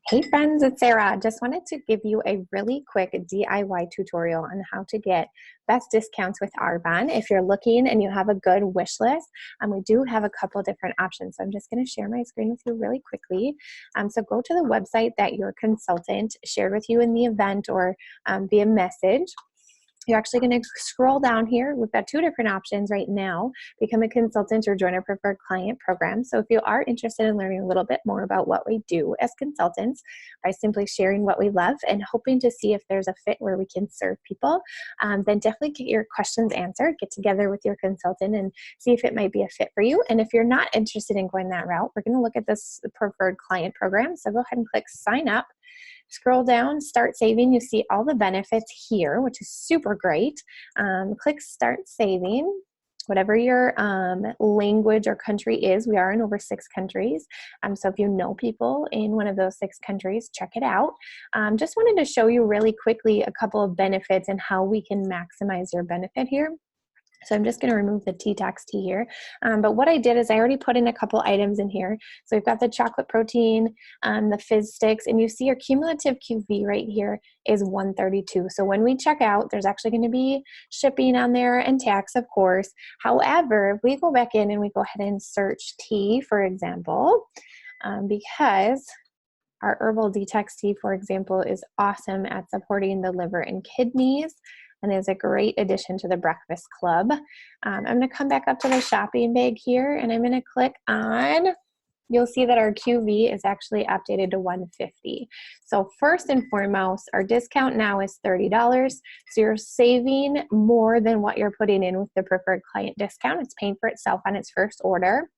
Hey friends, it's Sarah. Just wanted to give you a really quick DIY tutorial on how to get best discounts with Arbonne. If you're looking and you have a good wish list, we do have a couple different options. So I'm just going to share my screen with you really quickly. So go to the website that your consultant shared with you in the event or via message. You're actually going to scroll down here. We've got two different options right now: become a consultant or join our preferred client program. So if you are interested in learning a little bit more about what we do as consultants by simply sharing what we love and hoping to see if there's a fit where we can serve people, then definitely get your questions answered, get together with your consultant and see if it might be a fit for you. And if you're not interested in going that route, we're going to look at this preferred client program. So go ahead and click sign up. Scroll down, start saving. You see all the benefits here, which is super great. Click start saving. Whatever your language or country is, we are in over 6 countries. So if you know people in one of those 6 countries, check it out. Just wanted to show you really quickly a couple of benefits and how we can maximize your benefit here. So I'm just going to remove the T-Tax T here. But what I did is I already put in a couple items in here. So we've got the chocolate protein, the fizz sticks, and you see your cumulative QV right here is 132. So when we check out, there's actually going to be shipping on there and tax, of course. However, if we go back in and we go ahead and search tea, for example, because our herbal detox tea, for example, is awesome at supporting the liver and kidneys, and is a great addition to the breakfast club. I'm going to come back up to the shopping bag here, and I'm going to click on, you'll see that our QV is actually updated to 150. So first and foremost, our discount now is $30. So you're saving more than what you're putting in with the preferred client discount. It's paying for itself on its first order.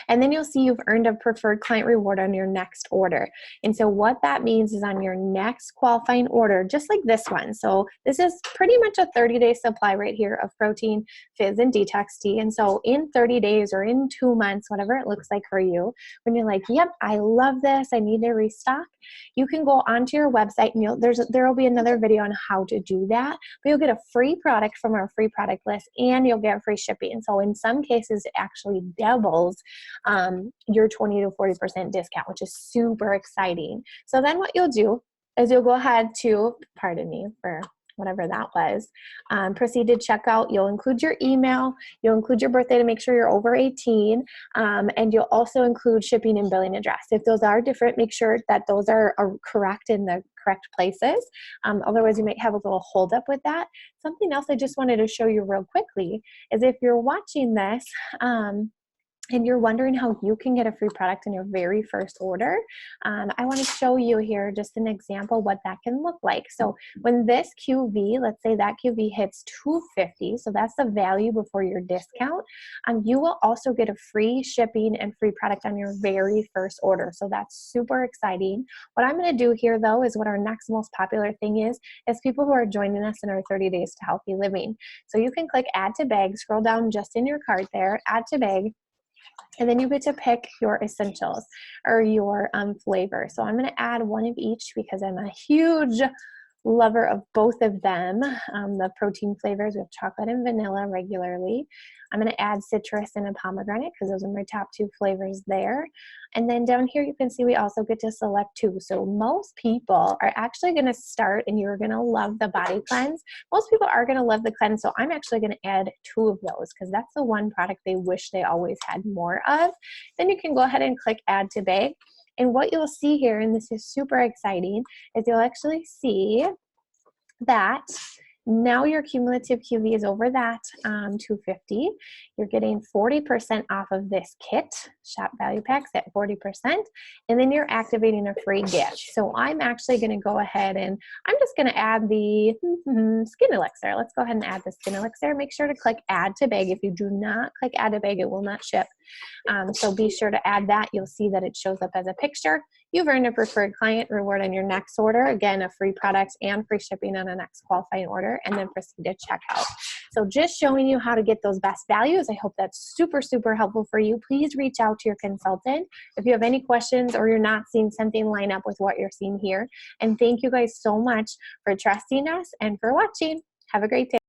And then you'll see you've earned a preferred client reward on your next order. And so what that means is on your next qualifying order, just like this one. So this is pretty much a 30-day supply right here of protein, fizz, and detox tea. And so in 30 days or in 2 months, whatever it looks like for you, when you're like, yep, I love this, I need to restock, you can go onto your website and there will be another video on how to do that. But you'll get a free product from our free product list and you'll get free shipping. So in some cases, it actually doubles your 20 to 40% discount, which is super exciting. So then what you'll do is you'll go ahead to, pardon me for whatever that was, proceed to checkout. You'll include your email, you'll include your birthday to make sure you're over 18, and you'll also include shipping and billing address. If those are different, make sure that those are correct in the correct places. Otherwise, you might have a little hold up with that. Something else I just wanted to show you real quickly is if you're watching this, and you're wondering how you can get a free product in your very first order, I want to show you here just an example what that can look like. So when this QV, let's say that QV hits 250, so that's the value before your discount, you will also get a free shipping and free product on your very first order. So that's super exciting. What I'm going to do here though is what our next most popular thing is people who are joining us in our 30 Days to Healthy Living. So you can click add to bag, scroll down just in your cart there, add to bag, and then you get to pick your essentials or your flavor. So I'm going to add one of each because I'm a huge lover of both of them. The protein flavors with chocolate and vanilla regularly. I'm going to add citrus and a pomegranate because those are my top 2 flavors there. And then down here you can see we also get to select 2. So most people are actually going to start, and you're going to love the body cleanse. Most people are going to love the cleanse, so I'm actually going to add 2 of those because that's the one product they wish they always had more of. Then you can go ahead and click add to bag. And what you'll see here, and this is super exciting, is you'll actually see that now your cumulative QV is over that 250. You're getting 40% off of this kit, shop value packs at 40%, and then you're activating a free gift. So I'm actually going to go ahead and I'm just going to add the skin elixir. Let's go ahead and add the skin elixir. Make sure to click add to bag. If you do not click add to bag, it will not ship. So be sure to add that. You'll see that it shows up as a picture. You've earned a preferred client reward on your next order. Again, a free product and free shipping on a next qualifying order, and then proceed to checkout. So just showing you how to get those best values. I hope that's super, super helpful for you. Please reach out to your consultant if you have any questions or you're not seeing something line up with what you're seeing here. And thank you guys so much for trusting us and for watching. Have a great day.